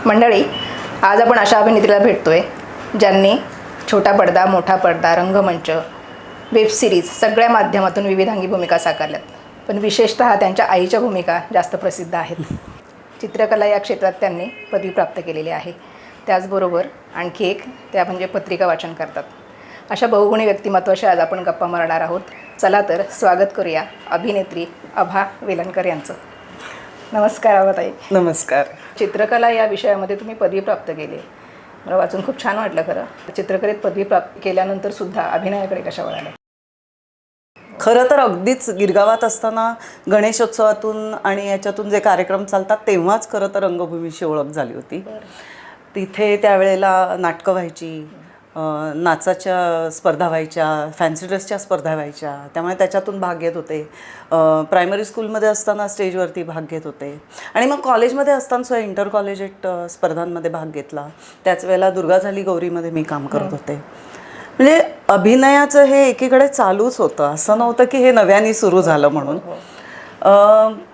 मंडळी, आज आपण अशा अभिनेत्रीला भेटतोय ज्यांनी छोटा पडदा, मोठा पडदा, रंगमंच, वेब सिरीज सगळ्या माध्यमातून विविधांगी भूमिका साकारल्यात. पण विशेषतः त्यांच्या आईच्या भूमिका जास्त प्रसिद्ध आहेत. चित्रकला या क्षेत्रात त्यांनी पदवी प्राप्त केलेली आहे. त्याचबरोबर आणखी एक त्या म्हणजे पत्रिका वाचन करतात. अशा बहुगुणी व्यक्तिमत्वाशी आज आपण गप्पा मारणार आहोत. चला तर स्वागत करूया अभिनेत्री आभा वेलणकर यांचं. नमस्कार आभाताई. नमस्कार. चित्रकला या विषयामध्ये तुम्ही पदवी प्राप्त केली. मला वाचून खूप छान वाटलं. खरं चित्रकलेत पदवी प्राप्त केल्यानंतर सुद्धा अभिनयाकडे कशा वळाल्या? खरं तर अगदीच गिरगावात असताना गणेशोत्सवातून आणि याच्यातून जे कार्यक्रम चालतात तेव्हाच खरं तर रंगभूमीशी ओळख झाली होती. तिथे त्यावेळेला नाटकं व्हायची, नाचाच्या स्पर्धा व्हायच्या, फॅन्सी ड्रेसच्या स्पर्धा व्हायच्या, त्यामुळे त्याच्यातून भाग घेत होते. प्रायमरी स्कूलमध्ये असताना स्टेजवरती भाग घेत होते आणि मग कॉलेजमध्ये असताना सुद्धा इंटर कॉलेजिएट स्पर्धांमध्ये भाग घेतला. त्याच वेळेला दुर्गा झाली गौरीमध्ये मी काम करत होते. म्हणजे अभिनयाचं हे एकीकडे चालूच होतं. असं नव्हतं की हे नव्याने सुरू झालं म्हणून.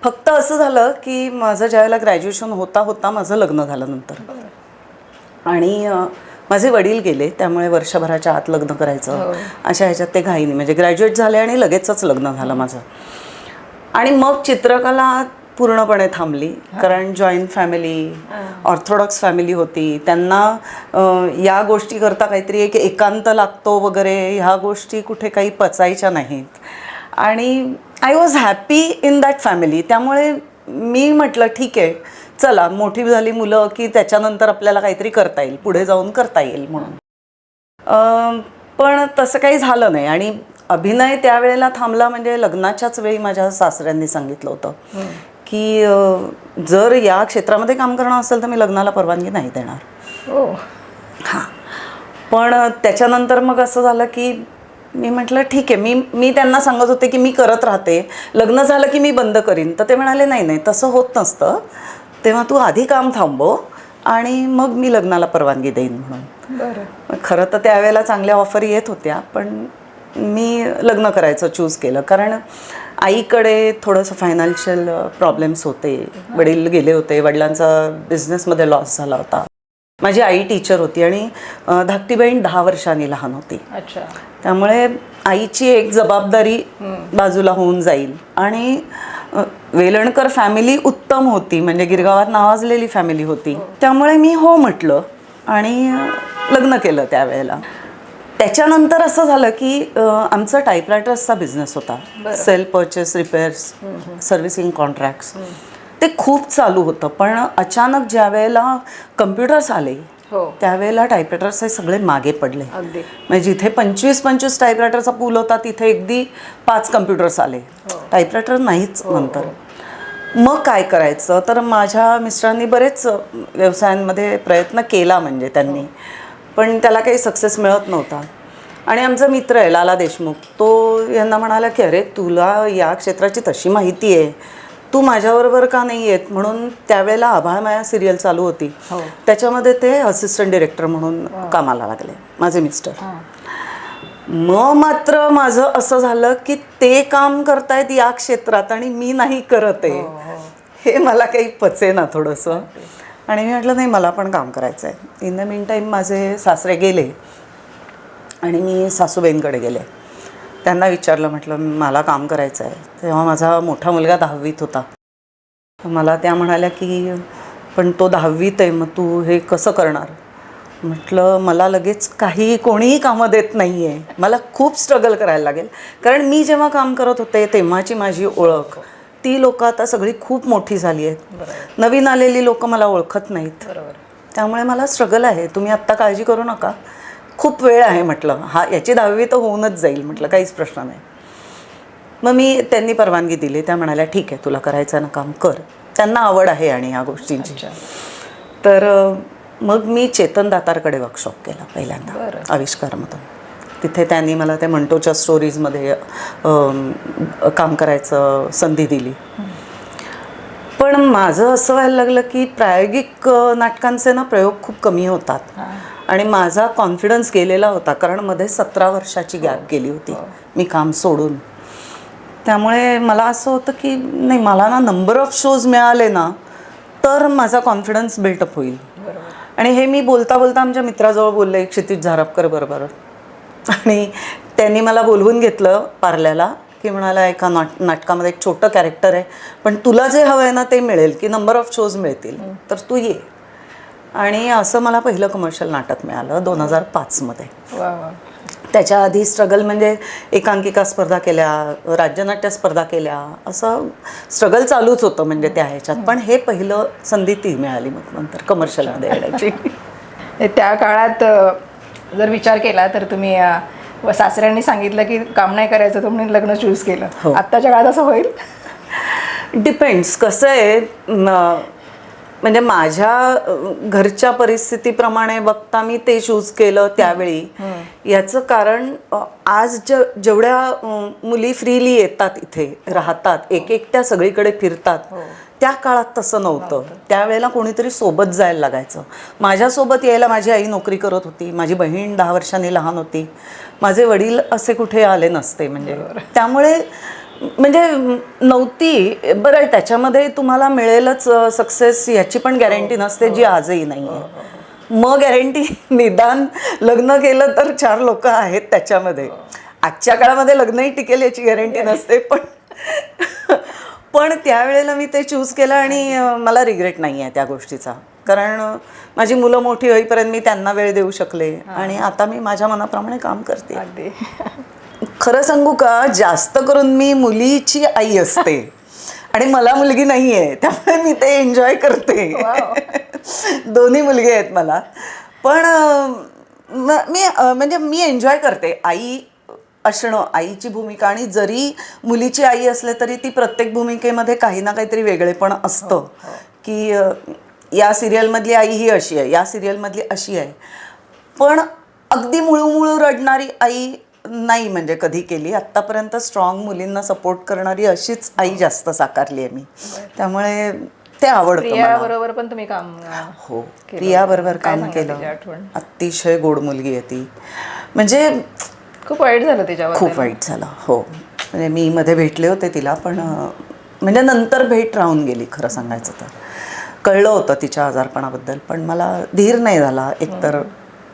फक्त असं झालं की माझं ज्यावेळेला ग्रॅज्युएशन होता माझं लग्न झालं नंतर, आणि माझे वडील गेले, त्यामुळे वर्षभराच्या आत लग्न करायचं अशा ह्याच्यात ते घाईने, म्हणजे ग्रॅज्युएट झाले आणि लगेचच लग्न झालं माझं. आणि मग चित्रकला पूर्णपणे थांबली, कारण जॉईंट फॅमिली, ऑर्थोडॉक्स फॅमिली होती. त्यांना या गोष्टी करता काहीतरी एक एकांत लागतो वगैरे, ह्या गोष्टी कुठे काही पचायच्या नाहीत. आणि I was happy in that family. त्यामुळे मी म्हटलं ठीक आहे, चला मोठी झाली मुलं की त्याच्यानंतर आपल्याला काहीतरी करता येईल, पुढे जाऊन करता येईल म्हणून. पण तसं काही झालं नाही. आणि अभिनय त्यावेळेला थांबला म्हणजे लग्नाच्याच वेळी माझ्या सासऱ्यांनी सांगितलं होतं की जर या क्षेत्रामध्ये काम करणं असेल तर मी लग्नाला परवानगी नाही देणार. हां. पण त्याच्यानंतर मग असं झालं की मी म्हटलं ठीक आहे. मी त्यांना सांगत होते की मी करत राहते, लग्न झालं की मी बंद करीन. तर ते म्हणाले नाही तसं होत नसतं, तेव्हा तू आधी काम थांबव आणि मग मी लग्नाला परवानगी देईन म्हणून. बरं. खरं तर त्यावेळेला चांगल्या ऑफर येत होत्या, पण मी लग्न करायचं चूज केलं कारण आईकडे थोडंसं फायनान्शियल प्रॉब्लेम्स होते. वडील गेले होते, वडिलांचा बिझनेसमध्ये लॉस झाला होता. माझी आई टीचर होती आणि धाकटी बहीण 10 वर्षांनी लहान होती. अच्छा. त्यामुळे आईची एक जबाबदारी बाजूला होऊन जाईल. आणि वेलणकर फॅमिली उत्तम होती, म्हणजे गिरगावात नावाजलेली फॅमिली होती. त्यामुळे मी हो म्हटलं आणि लग्न केलं त्यावेळेला. त्याच्यानंतर असं झालं की आमचा टाईपरायटर्सचा बिझनेस होता. Sale purchase, repairs, servicing contracts, ते खूप चालू होतं. पण अचानक ज्या वेळेला कम्प्युटर्स आले त्यावेळेला टाईपरायटर्स हे सगळे मागे पडले. म्हणजे जिथे 25 टाईपरायटरचा पूल होता तिथे अगदी 5 कम्प्युटर्स आले. टाईपरायटर नाहीच नंतर. मग काय करायचं? तर माझ्या मिस्टरांनी बरेच व्यवसायांमध्ये प्रयत्न केला, म्हणजे त्यांनी, पण त्याला काही सक्सेस मिळत नव्हता. आणि आमचा मित्र आहे लाला देशमुख, तो यांना म्हणाला की अरे तुला या क्षेत्राची तशी माहिती आहे, तू माझ्याबरोबर का नाही येत? म्हणून त्यावेळेला आभाळ माया सिरियल चालू होती, त्याच्यामध्ये ते असिस्टंट डिरेक्टर म्हणून कामाला लागले माझे मिस्टर. मग मात्र माझं असं झालं की ते काम करतायत या क्षेत्रात आणि मी नाही करत आहे, हे मला काही पचेना थोडंसं. आणि मी म्हटलं नाही, मला पण काम करायचं आहे. इन द मीन टाईम माझे सासरे गेले आणि मी सासूबाईंकडे गेले. त्यांना विचारलं, म्हटलं मला काम करायचं आहे. तेव्हा माझा मोठा मुलगा 10वीत होता. मला त्या म्हणाल्या की पण तो 10वीत आहे, मग तू हे कसं करणार? म्हटलं मला लगेच कोणीही कामं देत नाही आहे, मला खूप स्ट्रगल करायला लागेल. कारण मी जेव्हा काम करत होते तेव्हाची माझी ओळख, ती लोकं आता सगळी खूप मोठी झाली आहेत. नवीन आलेली लोकं मला ओळखत नाहीत. त्यामुळे मला स्ट्रगल आहे. तुम्ही आत्ता काळजी करू नका, खूप वेळ आहे. म्हटलं याची 10वी तर होऊनच जाईल, म्हटलं काहीच प्रश्न नाही. मग त्यांनी परवानगी दिली. त्या म्हणाल्या ठीक आहे, तुला करायचं ना काम कर. त्यांना आवड आहे आणि ह्या गोष्टींची. तर मग मी चेतन दातारकडे वर्कशॉप केला पहिल्यांदा आविष्कारमधून. तिथे त्यांनी मला त्या मंटोच्या स्टोरीजमध्ये काम करायचं संधी दिली. पण माझं असं व्हायला लागलं की प्रायोगिक नाटकांचे ना प्रयोग खूप कमी होतात आणि माझा कॉन्फिडन्स गेलेला होता, कारण मध्ये 17 वर्षाची गॅप गेली होती मी काम सोडून. त्यामुळे मला असं होतं की नाही, मला ना नंबर ऑफ शोज मिळाले ना तर माझा कॉन्फिडन्स बिल्टअप होईल. आणि हे मी बोलता बोलता आमच्या मित्राजवळ बोलले, क्षितिज झारपकर बरोबर. आणि त्यांनी मला बोलवून घेतलं पार्ल्याला, की म्हणाला एका नाटकामध्ये एक छोटं कॅरेक्टर आहे, पण तुला जे हवं आहे ना ते मिळेल, की नंबर ऑफ शोज मिळतील, तर तू ये. आणि असं मला पहिलं कमर्शियल नाटक मिळालं 2005मध्ये. वा वा. त्याच्या आधी स्ट्रगल म्हणजे एकांकिका स्पर्धा केल्या, राज्यनाट्य स्पर्धा केल्या, असं स्ट्रगल चालूच होतं म्हणजे त्या ह्याच्यात. पण हे पहिलं संधी ती मिळाली मग नंतर कमर्शियलमध्ये येण्याची. त्या काळात जर विचार केला तर तुम्ही सासऱ्यांनी सांगितलं की काम नाही करायचं, तुम्ही लग्न चूज केलं. हो. आत्ताच्या काळात असं होईल? डिपेंड्स. कसं आहे, म्हणजे माझ्या घरच्या परिस्थितीप्रमाणे बघता मी ते चूज केलं त्यावेळी. याचं कारण आज जेवढ्या मुली फ्रीली येतात, इथे राहतात, एकट्या सगळीकडे फिरतात, त्या काळात तसं नव्हतं. त्यावेळेला कोणीतरी सोबत जायला लागायचं. माझ्यासोबत यायला माझी आई नोकरी करत होती, माझी बहीण 10 वर्षांनी लहान होती, माझे वडील असे कुठे आले नसते. म्हणजे त्यामुळे म्हणजे नव्हती. बरं, त्याच्यामध्ये तुम्हाला मिळेलच सक्सेस याची पण गॅरंटी नसते, जी आजही नाही आहे. मग गॅरंटी निदान लग्न केलं तर 4 लोक आहेत त्याच्यामध्ये. आजच्या काळामध्ये लग्नही टिकेल याची गॅरंटी नसते. पण त्यावेळेला मी ते चूज केलं आणि मला रिग्रेट नाही आहे त्या गोष्टीचा. कारण माझी मुलं मोठी होईपर्यंत मी त्यांना वेळ देऊ शकले आणि आता मी माझ्या मनाप्रमाणे काम करते. अगदी. खरं सांगू का, जास्त करून मी मुलीची आई असते आणि मला मुलगी नाही आहे, त्यामुळे मी ते एन्जॉय करते. दोन्ही मुलगे आहेत मला. पण मी म्हणजे मी एन्जॉय करते आई असणं, आईची भूमिका. आणि जरी मुलीची आई असले तरी ती प्रत्येक भूमिकेमध्ये काही ना काहीतरी वेगळेपण असतं. की या सिरियलमधली आई ही अशी आहे, या सिरियलमधली अशी आहे. पण अगदी मुळूमुळू रडणारी आई नाही म्हणजे कधी केली आत्तापर्यंत. स्ट्रॉंग मुलींना सपोर्ट करणारी अशीच आई जास्त साकारली आहे मी. त्यामुळे ते आवडतं मला. बरोबर पण तुम्ही काम. हो, प्रियाबरोबर काम केलं. अतिशय गोड मुलगी आहे ती. म्हणजे खूप वाईट झालं त्याच्यावर. खूप वाईट झालं. हो, म्हणजे मी मध्ये भेटले होते तिला, पण म्हणजे नंतर भेट राहून गेली. खरं सांगायचं तर कळलं होतं तिच्या आजारपणाबद्दल, पण मला धीर नाही झाला एकतर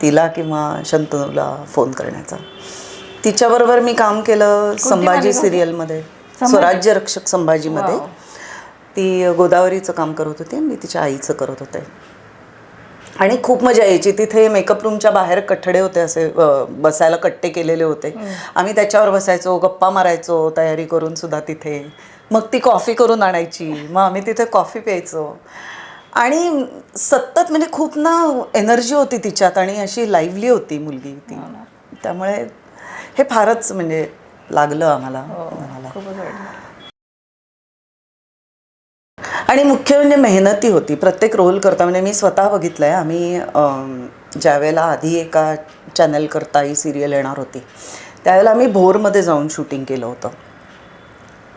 तिला किंवा शंतनूला फोन करण्याचा. तिच्याबरोबर मी काम केलं संभाजी सिरियलमध्ये, स्वराज्य रक्षक संभाजीमध्ये. ती गोदावरीचं काम करत होती, मी तिच्या आईचं करत होते. आणि खूप मजा यायची. तिथे मेकअप रूमच्या बाहेर कठडे होते, असे बसायला कट्टे केलेले होते. आम्ही त्याच्यावर बसायचो, गप्पा मारायचो तयारी करून सुद्धा तिथे. मग ती कॉफी करून आणायची, मग आम्ही तिथे कॉफी प्यायचो. आणि सतत म्हणजे खूप ना एनर्जी होती तिच्यात आणि अशी लाईव्हली होती मुलगी ती. त्यामुळे हे फारच म्हणजे लागलं आम्हाला. आणि मुख्य म्हणजे मेहनती होती प्रत्येक रोल करता. म्हणजे मी स्वतः बघितलं आहे, आम्ही ज्यावेळेला आधी एका चॅनल करता ही सिरियल येणार होती त्यावेळेला आम्ही भोरमध्ये जाऊन शूटिंग केलं होतं.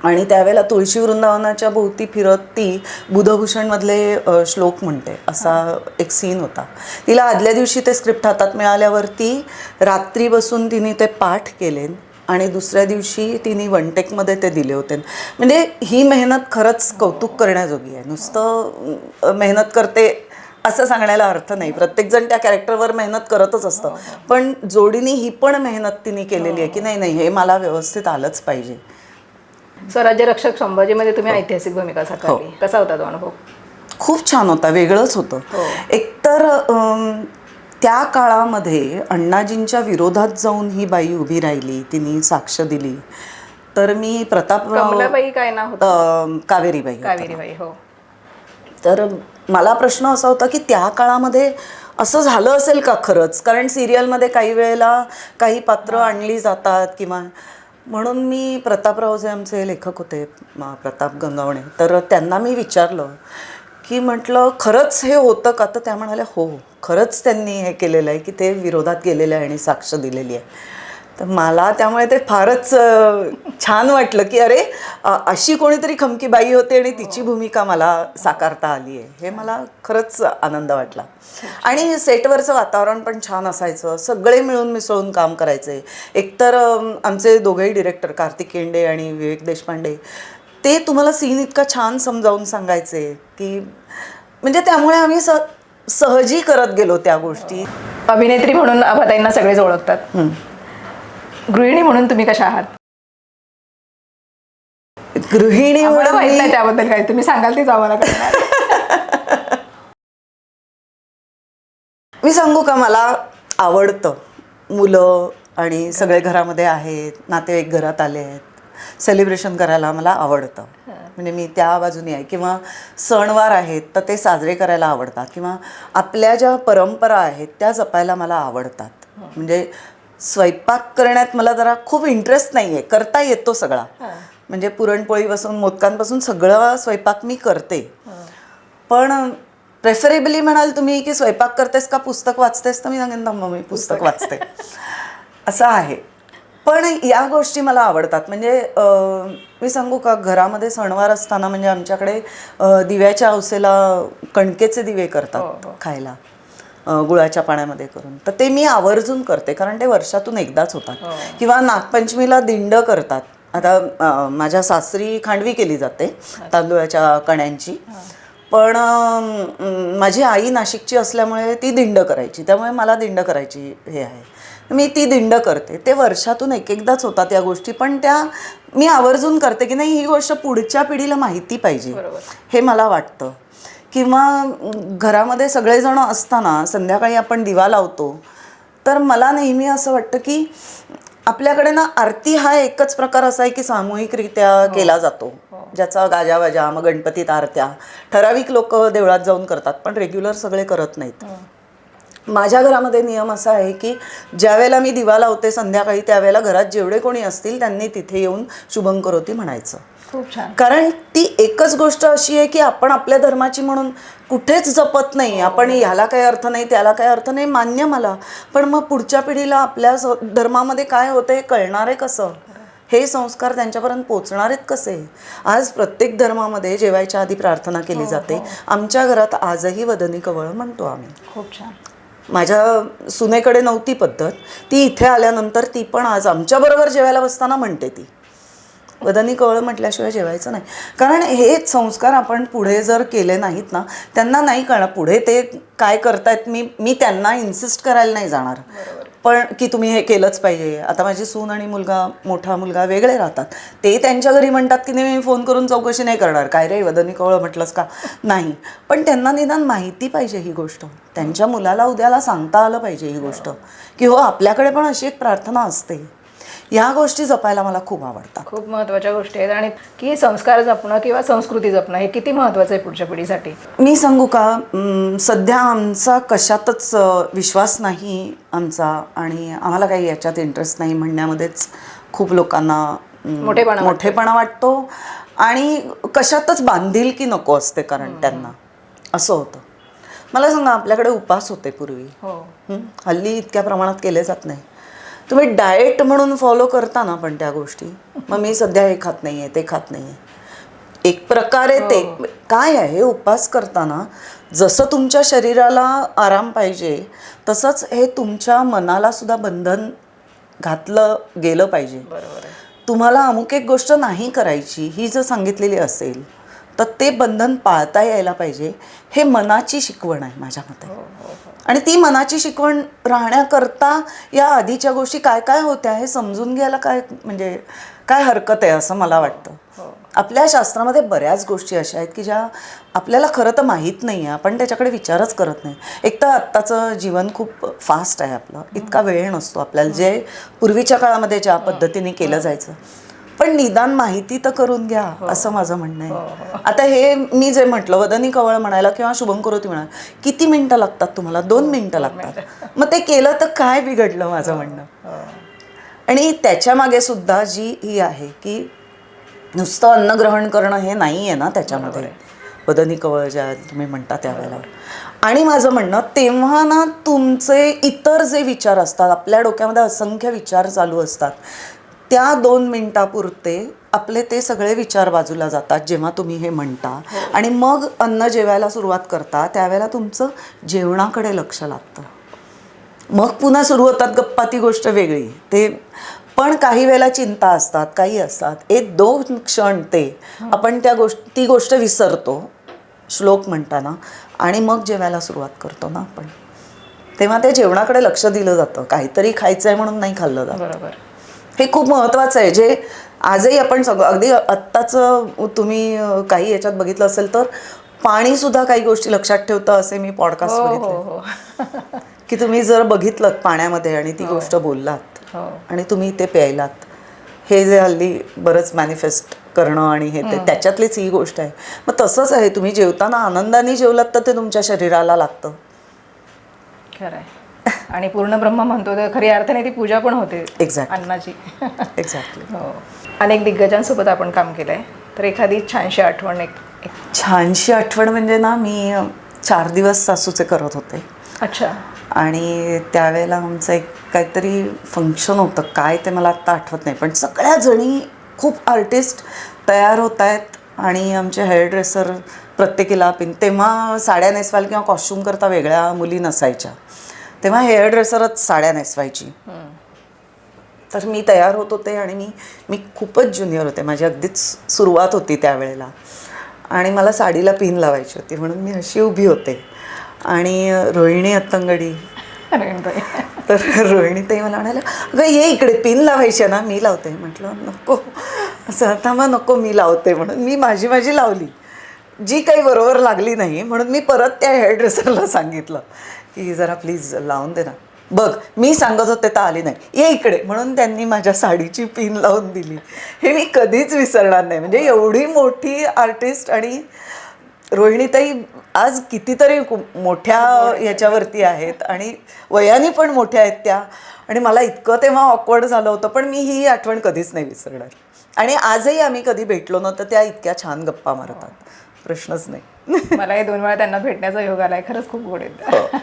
आणि त्यावेळेला तुळशी वृंदावनाच्या भोवती फिरत ती बुधभूषणमधले श्लोक म्हणते असा एक सीन होता. तिला आदल्या दिवशी ते स्क्रिप्ट हातात मिळाल्यावरती रात्री बसून तिने ते पाठ केले आणि दुसऱ्या दिवशी तिने 1 टेकमध्ये ते दिले होते. म्हणजे ही मेहनत खरंच कौतुक करण्याजोगी आहे. नुसतं मेहनत करते असं सांगण्याला अर्थ नाही. प्रत्येकजण त्या कॅरेक्टरवर मेहनत करतच असतं, पण जोडीने ही पण मेहनत तिने केलेली आहे की नाही हे मला व्यवस्थित आलंच पाहिजे. स्वराज्य रक्षक संभाजीमध्ये तुम्ही ऐतिहासिक भूमिका साकारली. कसा होता तो अनुभव? खूप छान होता, वेगळंच होतं. एकतर त्या काळामध्ये अण्णाजींच्या विरोधात जाऊन ही बाई उभी राहिली, तिने साक्ष दिली. तर मी कमलाबाई काय नाव होतं? कावेरीबाई. हो. तर मला प्रश्न असा होता की त्या काळामध्ये असं झालं असेल का खरंच. कारण सिरियलमध्ये काही वेळेला काही पात्र आणली जातात किंवा म्हणून मी प्रतापराव जे आमचे लेखक होते प्रताप गंगावणे, तर त्यांना मी विचारलं की म्हटलं खरंच हे होतं का. तर त्या म्हणाल्या हो, खरंच त्यांनी हे केलेलं आहे की ते विरोधात गेलेले आहे आणि साक्ष दिलेली आहे. तर मला त्यामुळे ते फारच छान वाटलं की अरे अशी कोणीतरी खमकी बाई होती आणि तिची भूमिका मला साकारता आली आहे. हे मला खरंच आनंद वाटला. आणि सेटवरचं वातावरण पण छान असायचं, सगळे मिळून मिसळून काम करायचे. एकतर आमचे दोघेही डिरेक्टर कार्तिक केंडे आणि विवेक देशपांडे, ते तुम्हाला सीन इतका छान समजावून सांगायचे की म्हणजे त्यामुळे आम्ही सहजी करत गेलो त्या गोष्टी. अभिनेत्री म्हणून आभाताईंना सगळेच ओळखतात. गृहिणी म्हणून तुम्ही कशा आहात? गृहिणी आम्हाला म्हणून माहित नाही मी- त्याबद्दल काय, तुम्ही सांगाल तेच आम्हाला कळणार. मी सांगू का, मला आवडतं मुलं आणि सगळे घरामध्ये आहेत, नातेवाईक घरात आले आहेत, सेलिब्रेशन करायला मला आवडतं. म्हणजे मी त्या बाजूने आहे. किंवा सणवार आहेत तर ते साजरे करायला आवडतात, किंवा आपल्या ज्या परंपरा आहेत त्या जपायला मला आवडतात. म्हणजे स्वयंपाक करण्यात मला जरा खूप इंटरेस्ट नाही आहे, करता येतो सगळा. म्हणजे पुरणपोळीपासून मोदकांपासून सगळं स्वयंपाक मी करते. पण प्रेफरेबली म्हणाल तुम्ही की स्वयंपाक करतेस का पुस्तक वाचतेस, तर मी सांगेन थांबा मी पुस्तक वाचते. असं आहे. पण या गोष्टी मला आवडतात. म्हणजे मी सांगू का, घरामध्ये सणवार असताना म्हणजे आमच्याकडे दिव्याच्या हौसेला कणकेचे दिवे करतात खायला, गुळाच्या पाण्यामध्ये करून. तर ते मी आवर्जून करते, कारण ते वर्षातून एकदाच होतात. किंवा नागपंचमीला दिंड करतात. आता माझ्या सासरी खांडवी केली जाते तांदूळाच्या कण्यांची. पण माझी आई नाशिकची असल्यामुळे ती दिंड करायची, त्यामुळे मला दिंड करायची हे आहे. मी ती दिंड करते. ते वर्षातून एकदाच होतात या गोष्टी, पण त्या मी आवर्जून करते की नाही, ही गोष्ट पुढच्या पिढीला माहिती पाहिजे हे मला वाटतं. किंवा घरामध्ये सगळेजण असताना संध्याकाळी आपण दिवा लावतो, तर मला नेहमी असं वाटतं की आपल्याकडे ना आरती हा एकच प्रकार असा आहे की सामूहिकरित्या केला जातो, ज्याचा गाजावाजा, मग गणपतीत आरत्या ठराविक लोक देवळात जाऊन करतात, पण रेग्युलर सगळे करत नाहीत. माझ्या घरामध्ये नियम असा आहे की ज्यावेळेला मी दिवा लावते संध्याकाळी, त्यावेळेला घरात जेवढे कोणी असतील त्यांनी तिथे येऊन शुभंकरोती म्हणायचं. खूप छान. कारण ती एकच गोष्ट अशी आहे की आपण आपल्या धर्माची म्हणून कुठेच जपत नाही. आपण ह्याला काही अर्थ नाही, त्याला काही अर्थ नाही, मान्य मला. पण मग पुढच्या पिढीला आपल्या धर्मामध्ये काय होतं हे कळणार आहे कसं? हे संस्कार त्यांच्यापर्यंत पोचणार आहेत कसे? आज प्रत्येक धर्मामध्ये जेवायच्या आधी प्रार्थना केली जाते. आमच्या घरात आजही वदनी कवळ म्हणतो आम्ही. खूप छान. माझ्या सुनेकडे नव्हती पद्धत, ती इथे आल्यानंतर ती पण आज आमच्याबरोबर जेवायला बसताना म्हणते, ती वदनी कवळ म्हटल्याशिवाय जेवायचं नाही. कारण हेच संस्कार आपण पुढे जर केले नाहीत ना, त्यांना नाही कळणार पुढे ते काय करतायत. मी त्यांना इन्सिस्ट करायला नाही जाणार, पण की तुम्ही हे केलंच पाहिजे. आता माझी सून आणि मोठा मुलगा वेगळे राहतात. ते त्यांच्या घरी म्हणतात की नाही, मी फोन करून चौकशी नाही करणार, काय रे वदनी कवळ म्हटलंस का, नाही. पण त्यांना निदान माहिती पाहिजे ही गोष्ट, त्यांच्या मुलाला उद्याला सांगता आलं पाहिजे ही गोष्ट की हो आपल्याकडे पण अशी एक प्रार्थना असते. या गोष्टी जपायला मला खूप आवडतात. खूप महत्त्वाच्या गोष्टी आहेत. आणि की संस्कार जपणं किंवा संस्कृती जपणं हे किती महत्त्वाचं आहे पुढच्या पिढीसाठी. मी सांगू का, सध्या आमचा कशातच विश्वास नाही आमचा, आणि आम्हाला काही याच्यात इंटरेस्ट नाही म्हणण्यामध्येच खूप लोकांना मोठेपणा वाटतो. आणि कशातच बांधिलकी नको असते, कारण त्यांना असं होतं. मला सांगा, आपल्याकडे उपास होते पूर्वी, हल्ली इतक्या प्रमाणात केले जात नाही. तुम्ही डाएट म्हणून फॉलो करता ना पण त्या गोष्टी, मग मी सध्या हे खात नाही आहे, ते खात नाही आहे, एक प्रकारे ते काय आहे, उपास करताना जसं तुमच्या शरीराला आराम पाहिजे तसंच हे तुमच्या मनाला सुद्धा बंधन घातलं गेलं पाहिजे. तुम्हाला अमुक एक गोष्ट नाही करायची ही जर सांगितलेली असेल तर ते बंधन पाळता यायला पाहिजे. हे मनाची शिकवण आहे माझ्या मते. आणि ती मनाची शिकवण राहण्याकरता या आधीच्या गोष्टी काय काय होत्या हे समजून घ्यायला काय हरकत आहे असं मला वाटतं. आपल्या शास्त्रामध्ये बऱ्याच गोष्टी अशा आहेत की ज्या आपल्याला खरं तर माहीत नाही आहे, आपण त्याच्याकडे विचारच करत नाही. एक तर आत्ताचं जीवन खूप फास्ट आहे आपलं, इतका वेळ नसतो आपल्याला जे पूर्वीच्या काळामध्ये ज्या पद्धतीने केलं जायचं. पण निदान माहिती तर करून घ्या असं माझं म्हणणं आहे. आता हे मी जे म्हटलं वदनी कवळ म्हणायला किंवा शुभंकरोती म्हणायला किती मिनटं लागतात तुम्हाला? 2 मिनटं लागतात. मग ते केलं तर काय बिघडलं माझं म्हणणं. आणि त्याच्या मागे सुद्धा जी ही आहे की नुसतं अन्न ग्रहण करणं हे नाही आहे ना त्याच्यामध्ये, वदनी कवळ ज्या तुम्ही म्हणता त्यावेळेला. आणि माझं म्हणणं तेव्हा ना तुमचे इतर जे विचार असतात, आपल्या डोक्यामध्ये असंख्य विचार चालू असतात, त्या 2 मिनिटापुरते आपले ते सगळे विचार बाजूला जातात जेव्हा तुम्ही हे म्हणता. आणि मग अन्न जेवायला सुरुवात करता त्यावेळेला तुमचं जेवणाकडे लक्ष लागतं. मग पुन्हा सुरू होतात गप्पा, ती गोष्ट वेगळी. ते पण काही वेळेला चिंता असतात, काही असतात, 1-2 क्षण ते आपण ती गोष्ट विसरतो. श्लोक म्हणताना आणि मग जेवायला सुरुवात करतो ना आपण, तेव्हा त्या जेवणाकडे लक्ष दिलं जातं. काहीतरी खायचं आहे म्हणून नाही खाल्लं जातं. बरोबर. हे खूप महत्त्वाचं आहे, जे आजही आपण सगळं अगदी आत्ताचं तुम्ही काही याच्यात बघितलं असेल तर पाणीसुद्धा काही गोष्टी लक्षात ठेवतं असे मी पॉडकास्ट हो बघितले, हो की तुम्ही जर बघितलं पाण्यामध्ये आणि ती गोष्ट बोललात हो. आणि तुम्ही ते प्यायलात, हे जे हल्ली बरंच मॅनिफेस्ट करणं आणि हे ते त्याच्यातलीच ही गोष्ट आहे. मग तसंच आहे, तुम्ही जेवताना आनंदाने जेवलात तर ते तुमच्या शरीराला लागतं. खरं आहे. आणि पूर्ण ब्रह्म म्हणतो तर खरी अर्थाने ती पूजा पण होते Exactly. अन्नाची. एक्झॅक्टली. हो. अनेक दिग्गजांसोबत आपण काम केलंय, तर एखादी छानशी आठवण एक छानशी आठवण म्हणजे ना, मी 4 दिवस सासूचे करत होते अच्छा. आणि त्यावेळेला आमचं एक काहीतरी फंक्शन होतं, काय ते मला आत्ता आठवत नाही, पण सगळ्या जणी खूप आर्टिस्ट तयार होत आहेत आणि आमचे हेअर ड्रेसर प्रत्येकीला तेव्हा साड्या नेसवायला किंवा कॉस्ट्यूम करता वेगळ्या मुली नसायच्या, तेव्हा हेअर ड्रेसरच साड्या नेसवायची. तर मी तयार होत होते आणि मी खूपच ज्युनियर होते, माझी अगदीच सुरुवात होती त्यावेळेला आणि मला साडीला पिन लावायची होती, म्हणून मी अशी उभी होते आणि रोहिणी अत्तंगडी, तर रोहिणीताई मला म्हणाल्या, अगं ये इकडे, पिन लावायची आहे ना, मी लावते. म्हटलं नको, असं आता मग नको, मी लावते म्हणून मी माझी लावली, जी काही बरोबर लागली नाही, म्हणून मी परत त्या हेअर ड्रेसरला सांगितलं की जरा प्लीज लावून दे ना. बघ, मी सांगत होते तर आली नाही, ये इकडे, म्हणून त्यांनी माझ्या साडीची पिन लावून दिली. हे मी कधीच विसरणार नाही. म्हणजे एवढी मोठी आर्टिस्ट आणि रोहिणीताई आज कितीतरी मोठ्या याच्यावरती आहेत आणि वयाने पण मोठ्या आहेत त्या, आणि मला इतकं तेव्हा ऑकवर्ड झालं होतं, पण मी ही आठवण कधीच नाही विसरणार. आणि आजही आम्ही कधी भेटलो ना तर त्या इतक्या छान गप्पा मारतात, प्रश्नच नाही. मला हे 2 वेळा त्यांना भेटण्याचा योग आलाय, खरंच खूप गोड आहेत.